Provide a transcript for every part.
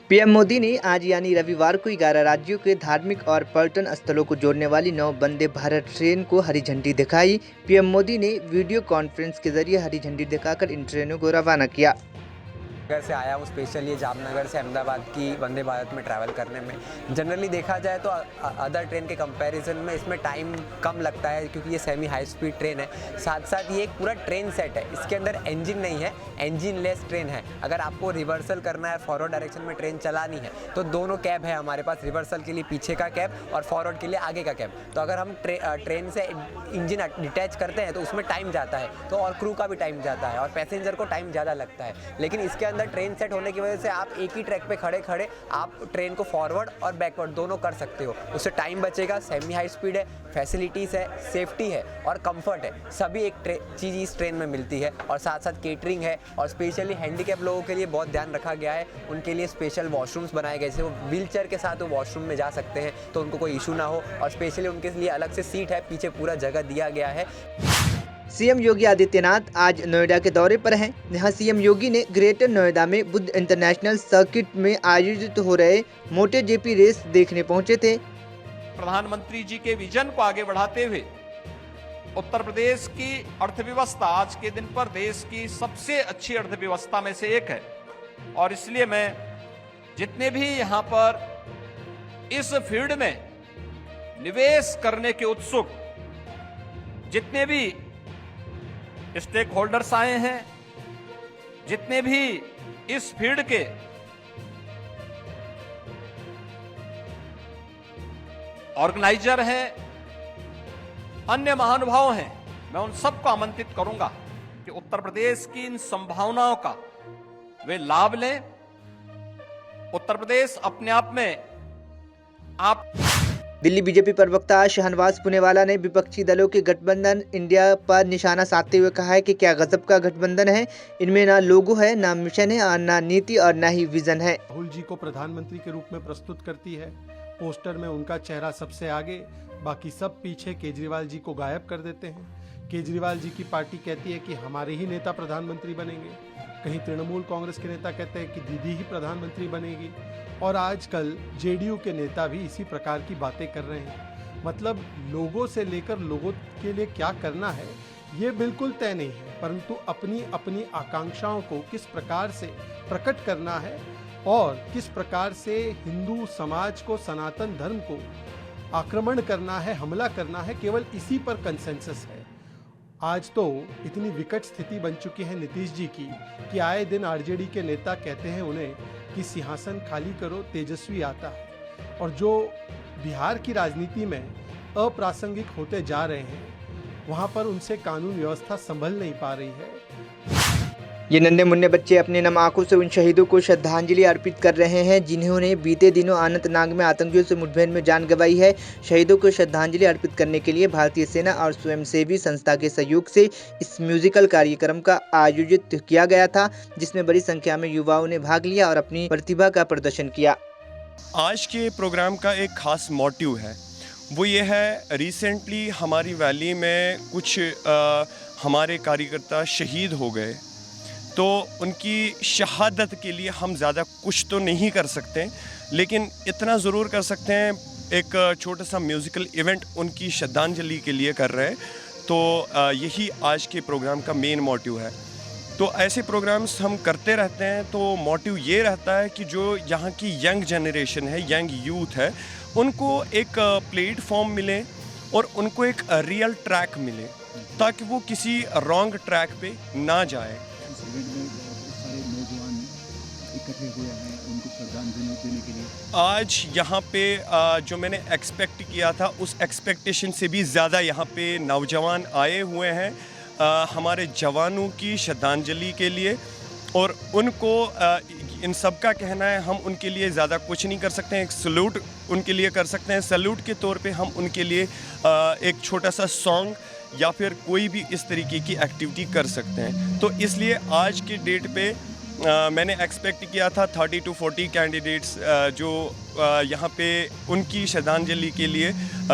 PM Modi ने आज यानी रविवार को 11 राज्यों के धार्मिक और पर्यटन स्थलों को जोड़ने वाली 9 वंदे भारत ट्रेन को हरी झंडी दिखाई। पीएम मोदी ने वीडियो कॉन्फ्रेंस के जरिए हरी झंडी दिखाकर इन ट्रेनों को रवाना किया। जामनगर से आया हूँ स्पेशली जामनगर से अहमदाबाद की वंदे भारत में ट्रैवल करने में। जनरली देखा जाए तो अदर ट्रेन के कंपैरिजन में इसमें टाइम कम लगता है क्योंकि ये सेमी हाई स्पीड ट्रेन है। साथ साथ ये एक पूरा ट्रेन सेट है, इसके अंदर इंजन नहीं है, इंजन लेस ट्रेन है। अगर आपको रिवर्सल करना है, फॉरवर्ड डायरेक्शन में ट्रेन चलानी है तो दोनों कैब है हमारे पास, रिवर्सल के लिए पीछे का कैब और फॉरवर्ड के लिए आगे का कैब। तो अगर हम ट्रेन से इंजन डिटैच करते हैं तो उसमें टाइम जाता है, तो और क्रू का भी टाइम जाता है और पैसेंजर को टाइम ज़्यादा लगता है। लेकिन इसके अंदर ट्रेन सेट होने की वजह से आप एक ही ट्रैक पे खड़े खड़े आप ट्रेन को फॉरवर्ड और बैकवर्ड दोनों कर सकते हो। उससे टाइम बचेगा, सेमी हाई स्पीड है, फैसिलिटीज़ है, सेफ्टी है और कंफर्ट है, सभी एक चीज़ इस ट्रेन में मिलती है। और साथ साथ केटरिंग है और स्पेशली हैंडीकैप लोगों के लिए बहुत ध्यान रखा गया है। उनके लिए स्पेशल वॉशरूम्स बनाए गए, जैसे वो व्हील चेयर के साथ वो वॉशरूम में जा सकते हैं तो उनको कोई इशू ना हो। और स्पेशली उनके लिए अलग से सीट है, पीछे पूरा जगह दिया गया है। सीएम योगी आदित्यनाथ आज नोएडा के दौरे पर हैं। यहां सीएम योगी ने ग्रेटर नोएडा में बुद्ध इंटरनेशनल सर्किट में आयोजित हो रहे मोटे जेपी रेस देखने पहुंचे थे। प्रधानमंत्री जी के विजन को आगे बढ़ाते हुए उत्तर प्रदेश की अर्थव्यवस्था आज के दिन पर देश की सबसे अच्छी अर्थव्यवस्था में से एक है। और इसलिए मैं जितने भी यहाँ पर इस फील्ड में निवेश करने के उत्सुक जितने भी स्टेक होल्डर्स आए हैं, जितने भी इस फील्ड के ऑर्गेनाइजर हैं, अन्य महानुभाव हैं, मैं उन सबको आमंत्रित करूंगा कि उत्तर प्रदेश की इन संभावनाओं का वे लाभ लें। उत्तर प्रदेश अपने आप में आप दिल्ली बीजेपी प्रवक्ता शाहनवाज पुनेवाला ने विपक्षी दलों के गठबंधन इंडिया पर निशाना साधते हुए कहा है कि क्या गजब का गठबंधन है, इनमें ना लोगो है, ना मिशन है और ना नीति और ना ही विजन है। राहुल जी को प्रधानमंत्री के रूप में प्रस्तुत करती है, पोस्टर में उनका चेहरा सबसे आगे, बाकी सब पीछे केजरीवाल जी को गायब कर देते हैं। केजरीवाल जी की पार्टी कहती है कि हमारे ही नेता प्रधानमंत्री बनेंगे, कहीं तृणमूल कांग्रेस के नेता कहते हैं कि दीदी ही प्रधानमंत्री बनेगी और आजकल जेडीयू के नेता भी इसी प्रकार की बातें कर रहे हैं। मतलब लोगों से लेकर लोगों के लिए क्या करना है ये बिल्कुल तय नहीं है, परंतु अपनी अपनी आकांक्षाओं को किस प्रकार से प्रकट करना है और किस प्रकार से हिंदू समाज को, सनातन धर्म को आक्रमण करना है, हमला करना है, केवल इसी पर कंसेंसस है। आज तो इतनी विकट स्थिति बन चुकी है नीतीश जी की कि आए दिन आरजेडी के नेता कहते हैं उन्हें कि सिंहासन खाली करो, तेजस्वी आता है। और जो बिहार की राजनीति में अप्रासंगिक होते जा रहे हैं वहां पर उनसे कानून व्यवस्था संभल नहीं पा रही है। ये नन्हे मुन्ने बच्चे अपने नम आंखों से उन शहीदों को श्रद्धांजलि अर्पित कर रहे हैं जिन्होंने बीते दिनों अनंतनाग में आतंकियों से मुठभेड़ में जान गंवाई है। शहीदों को श्रद्धांजलि अर्पित करने के लिए भारतीय सेना और स्वयंसेवी संस्था के सहयोग से इस म्यूजिकल कार्यक्रम का आयोजित किया गया था, जिसमें बड़ी संख्या में युवाओं ने भाग लिया और अपनी प्रतिभा का प्रदर्शन किया। आज के प्रोग्राम का एक खास मोटिव है, वो ये है, रिसेंटली हमारी वैली में कुछ हमारे कार्यकर्ता शहीद हो गए, तो उनकी शहादत के लिए हम ज़्यादा कुछ तो नहीं कर सकते, लेकिन इतना ज़रूर कर सकते हैं, एक छोटा सा म्यूज़िकल इवेंट उनकी श्रद्धांजलि के लिए कर रहे हैं। तो यही आज के प्रोग्राम का मेन मोटिव है। तो ऐसे प्रोग्राम्स हम करते रहते हैं, तो मोटिव ये रहता है कि जो यहाँ की यंग जनरेशन है, यंग यूथ है, उनको एक प्लेटफॉर्म मिले और उनको एक रियल ट्रैक मिले ताकि वो किसी रॉन्ग ट्रैक पे ना जाए। सारे नौजवान इकट्ठे हुए हैं उनको श्रद्धांजलि देने के लिए। आज यहाँ पे जो मैंने एक्सपेक्ट किया था उस एक्सपेक्टेशन से भी ज़्यादा यहाँ पे नौजवान आए हुए हैं हमारे जवानों की श्रद्धांजलि के लिए। और उनको इन सब का कहना है, हम उनके लिए ज़्यादा कुछ नहीं कर सकते हैं, एक सल्यूट उनके लिए कर सकते हैं। सल्यूट के तौर पे हम उनके लिए एक छोटा सा सॉन्ग या फिर कोई भी इस तरीके की एक्टिविटी कर सकते हैं। तो इसलिए आज के डेट पे मैंने एक्सपेक्ट किया था 30 to 40 कैंडिडेट्स जो यहाँ पे उनकी श्रद्धांजलि के लिए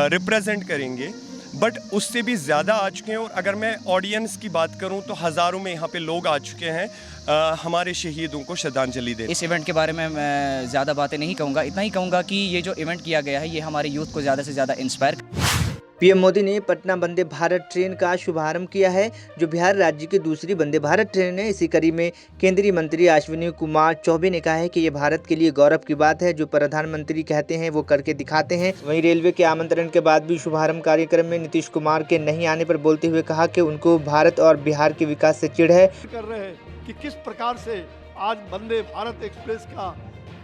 रिप्रेजेंट करेंगे, बट उससे भी ज़्यादा आ चुके हैं। और अगर मैं ऑडियंस की बात करूं तो हज़ारों में यहाँ पे लोग आ चुके हैं हमारे शहीदों को श्रद्धांजलि देने। इस इवेंट के बारे में मैं ज़्यादा बातें नहीं कहूँगा, इतना ही कहूँगा कि ये जो इवेंट किया गया है ये हमारे यूथ को ज़्यादा से ज़्यादा इंस्पायर। पीएम मोदी ने पटना वंदे भारत ट्रेन का शुभारंभ किया है, जो बिहार राज्य की दूसरी वंदे भारत ट्रेन है। इसी कड़ी में केंद्रीय मंत्री अश्विनी कुमार चौबे ने कहा है कि ये भारत के लिए गौरव की बात है, जो प्रधानमंत्री कहते हैं वो करके दिखाते हैं। वहीं रेलवे के आमंत्रण के बाद भी शुभारंभ कार्यक्रम में नीतीश कुमार के नहीं आने पर बोलते हुए कहा कि उनको भारत और बिहार के विकास से चिढ़ है। कर रहे हैं कि किस प्रकार से आज वंदे भारत एक्सप्रेस का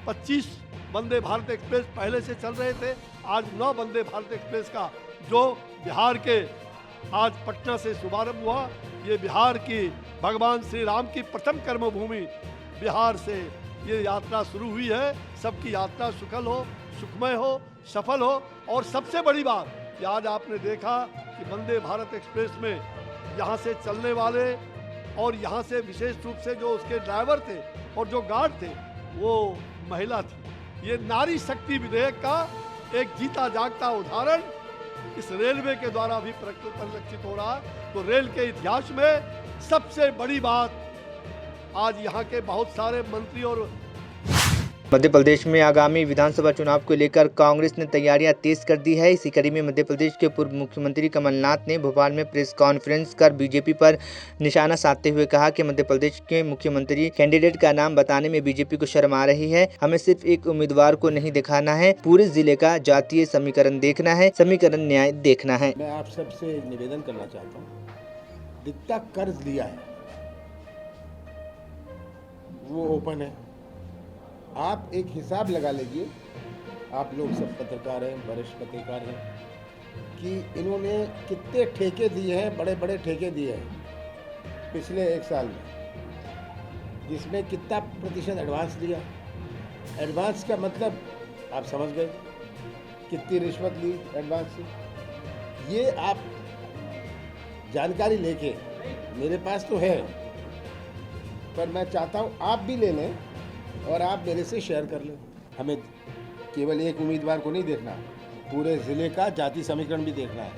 25 वंदे भारत एक्सप्रेस पहले से चल रहे थे, आज 9 वंदे भारत एक्सप्रेस का जो बिहार के आज पटना से शुभारंभ हुआ। ये बिहार की भगवान श्री राम की प्रथम कर्मभूमि बिहार से ये यात्रा शुरू हुई है। सबकी यात्रा सुखल हो, सुखमय हो, सफल हो। और सबसे बड़ी बात कि आज आपने देखा कि वंदे भारत एक्सप्रेस में यहाँ से चलने वाले और यहाँ से विशेष रूप से जो उसके ड्राइवर थे और जो गार्ड थे वो महिला थी। ये नारी शक्ति विधेयक का एक जीता जागता उदाहरण इस रेलवे के द्वारा भी परिलक्षित हो रहा है। तो रेल के इतिहास में सबसे बड़ी बात आज यहाँ के बहुत सारे मंत्री और मध्य प्रदेश में आगामी विधानसभा चुनाव को लेकर कांग्रेस ने तैयारियां तेज कर दी है। इसी कड़ी में मध्य प्रदेश के पूर्व मुख्यमंत्री कमलनाथ ने भोपाल में प्रेस कॉन्फ्रेंस कर बीजेपी पर निशाना साधते हुए कहा कि मध्य प्रदेश के मुख्यमंत्री कैंडिडेट का नाम बताने में बीजेपी को शर्म आ रही है। हमें सिर्फ एक उम्मीदवार को नहीं दिखाना है, पूरे जिले का जातीय समीकरण देखना है, समीकरण न्याय देखना है। मैं आप सबसे निवेदन करना चाहता हूँ, जितना कर्ज लिया है वो ओपन है। आप एक हिसाब लगा लीजिए, आप लोग सब पत्रकार हैं, वरिष्ठ पत्रकार हैं, कि इन्होंने कितने ठेके दिए हैं, बड़े बड़े ठेके दिए हैं पिछले 1 साल में, जिसमें कितना प्रतिशत एडवांस दिया। एडवांस का मतलब आप समझ गए, कितनी रिश्वत ली एडवांस से। ये आप जानकारी लेके, मेरे पास तो है, पर मैं चाहता हूँ आप भी ले लें और आप मेरे से शेयर कर लें। हमें केवल एक उम्मीदवार को नहीं देखना, पूरे ज़िले का जाति समीकरण भी देखना है,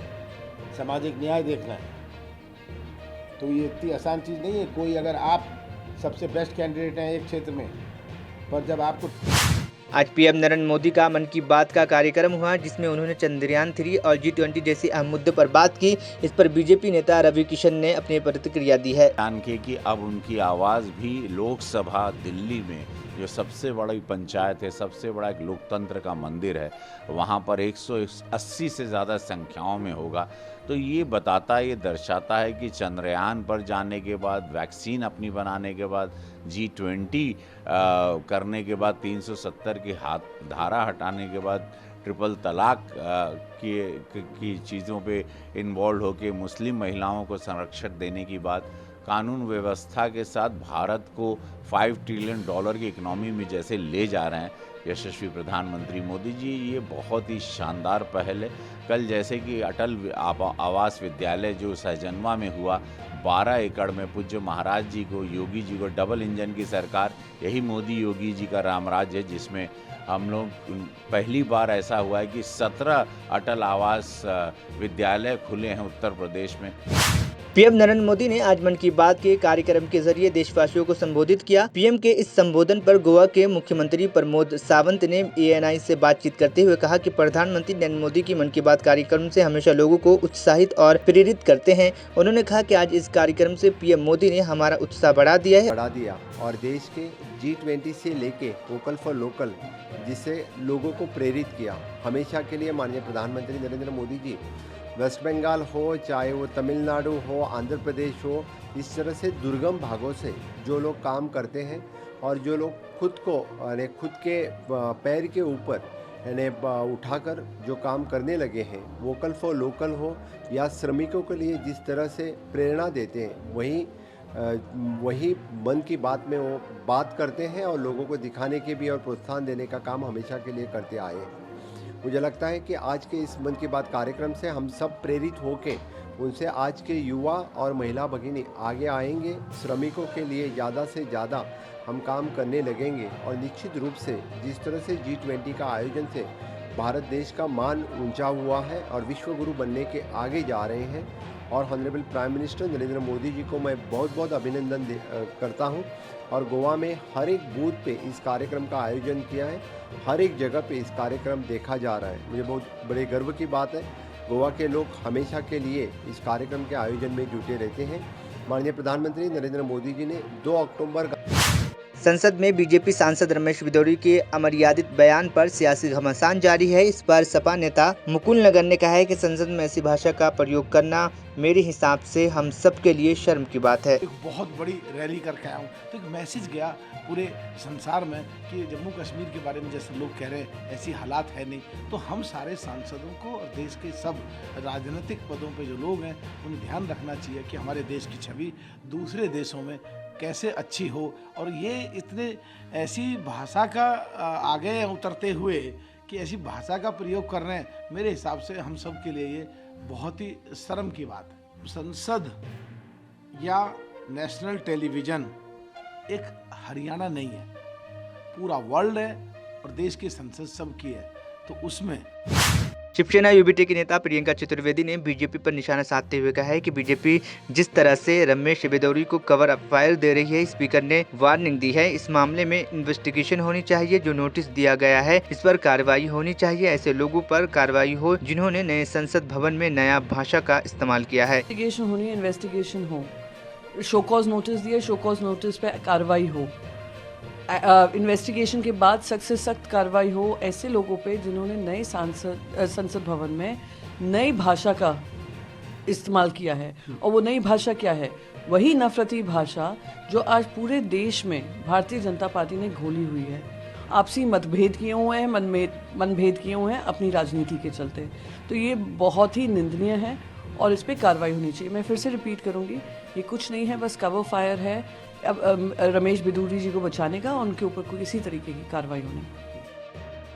सामाजिक न्याय देखना है। तो ये इतनी आसान चीज़ नहीं है। कोई अगर आप सबसे बेस्ट कैंडिडेट हैं एक क्षेत्र में, पर जब आपको आज पीएम नरेंद्र मोदी का मन की बात का कार्यक्रम हुआ, जिसमें उन्होंने चंद्रयान 3 और G20 जैसे अहम मुद्दों पर बात की। इस पर बीजेपी नेता रवि किशन ने अपनी प्रतिक्रिया दी है। जानके कि अब उनकी आवाज़ भी लोकसभा दिल्ली में, जो सबसे बड़ी पंचायत है, सबसे बड़ा एक लोकतंत्र का मंदिर है, वहाँ पर 180 से ज़्यादा संख्याओं में होगा। तो ये बताता, ये दर्शाता है कि चंद्रयान पर जाने के बाद, वैक्सीन अपनी बनाने के बाद, G20 करने के बाद, 370 की धारा हटाने के बाद, ट्रिपल तलाक की चीज़ों पे इन्वॉल्व होकर मुस्लिम महिलाओं को संरक्षण देने की बात, कानून व्यवस्था के साथ भारत को $5 ट्रिलियन की इकोनॉमी में जैसे ले जा रहे हैं यशस्वी प्रधानमंत्री मोदी जी, ये बहुत ही शानदार पहल है। कल जैसे कि अटल आवास विद्यालय जो सहजनवा में हुआ, 12 एकड़ में पूज्य महाराज जी को, योगी जी को, डबल इंजन की सरकार, यही मोदी योगी जी का रामराज है, जिसमें हम लोग पहली बार ऐसा हुआ है कि 17 अटल आवास विद्यालय खुले हैं उत्तर प्रदेश में। पीएम नरेंद्र मोदी ने आज मन की बात के कार्यक्रम के जरिए देशवासियों को संबोधित किया। पीएम के इस संबोधन पर गोवा के मुख्यमंत्री प्रमोद सावंत ने ANI से बातचीत करते हुए कहा कि प्रधानमंत्री नरेंद्र मोदी की मन की बात कार्यक्रम से हमेशा लोगों को उत्साहित और प्रेरित करते हैं। उन्होंने कहा कि आज इस कार्यक्रम से पीएम मोदी ने हमारा उत्साह बढ़ा दिया और देश के G20 से लेके वोकल फॉर लोकल, जिससे लोगों को प्रेरित किया। हमेशा के लिए माननीय प्रधानमंत्री नरेंद्र मोदी जी, वेस्ट बंगाल हो, चाहे वो तमिलनाडु हो, आंध्र प्रदेश हो, इस तरह से दुर्गम भागों से जो लोग काम करते हैं और जो लोग खुद को यानी खुद के पैर के ऊपर यानी उठाकर जो काम करने लगे हैं, वोकल फॉर लोकल हो या श्रमिकों के लिए जिस तरह से प्रेरणा देते हैं, वही मन की बात में वो बात करते हैं और लोगों को दिखाने के भी और प्रोत्साहन देने का काम हमेशा के लिए करते आए हैं। मुझे लगता है कि आज के इस मन की बात कार्यक्रम से हम सब प्रेरित होके उनसे आज के युवा और महिला भगिनी आगे आएंगे, श्रमिकों के लिए ज़्यादा से ज़्यादा हम काम करने लगेंगे और निश्चित रूप से जिस तरह से G20 का आयोजन से भारत देश का मान ऊंचा हुआ है और विश्व गुरु बनने के आगे जा रहे हैं। और honourable prime minister Narendra Modi ji को मैं बहुत बहुत अभिनंदन करता हूं। और गोवा में हर एक बूथ पे इस कार्यक्रम का आयोजन किया है, हर एक जगह पे इस कार्यक्रम देखा जा रहा है। मुझे बहुत बड़े गर्व की बात है, गोवा के लोग हमेशा के लिए इस कार्यक्रम के आयोजन में जुटे रहते हैं। माननीय प्रधानमंत्री नरेंद्र मोदी जी ने 2 अक्टूबर का संसद में बीजेपी सांसद रमेश बिदौरी के अमर्यादित बयान पर सियासी घमासान जारी है। इस पर सपा नेता मुकुल नगर ने कहा है कि संसद में ऐसी भाषा का प्रयोग करना मेरे हिसाब से हम सब के लिए शर्म की बात है। एक बहुत बड़ी रैली करके आया हूँ तो एक मैसेज गया पूरे संसार में कि जम्मू कश्मीर के बारे में जैसे लोग कह रहे हैं ऐसी हालात है नहीं, तो हम सारे सांसदों को और देश के सब राजनीतिक पदों पे जो लोग हैं उन्हें ध्यान रखना चाहिए कि हमारे देश की छवि दूसरे देशों में कैसे अच्छी हो। और ये इतने ऐसी भाषा का आगे उतरते हुए कि ऐसी भाषा का प्रयोग कर रहे हैं, मेरे हिसाब से हम सब के लिए ये बहुत ही शर्म की बात है। संसद या नेशनल टेलीविज़न एक हरियाणा नहीं है, पूरा वर्ल्ड है और देश की संसद सबकी है, तो उसमें शिवसेना यूबीटी की नेता प्रियंका चतुर्वेदी ने बीजेपी पर निशाना साधते हुए कहा है कि बीजेपी जिस तरह से रमेश बिदौरी को कवर अप फायर दे रही है, स्पीकर ने वार्निंग दी है। इस मामले में इन्वेस्टिगेशन होनी चाहिए, जो नोटिस दिया गया है इस पर कार्रवाई होनी चाहिए। ऐसे लोगों पर कार्रवाई हो जिन्होंने नए संसद भवन में नया भाषा का इस्तेमाल किया है। इन्वेस्टिगेशन हो, शोकॉज नोटिस दिए, शोकॉज नोटिस पे कार्रवाई हो, इन्वेस्टिगेशन के बाद सख्त से सख्त कार्रवाई हो ऐसे लोगों पे जिन्होंने नए संसद भवन में नई भाषा का इस्तेमाल किया है। और वो नई भाषा क्या है? वही नफरती भाषा जो आज पूरे देश में भारतीय जनता पार्टी ने घोली हुई है। आपसी मतभेद किए हुए हैं, मनभेद किए हुए हैं अपनी राजनीति के चलते। तो ये बहुत ही निंदनीय है और इस पर कार्रवाई होनी चाहिए। मैं फिर से रिपीट करूँगी, ये कुछ नहीं है, बस कवर फायर है अब रमेश बिदौरी जी को बचाने का, उनके ऊपर कोई किसी तरीके की कार्रवाई होनी।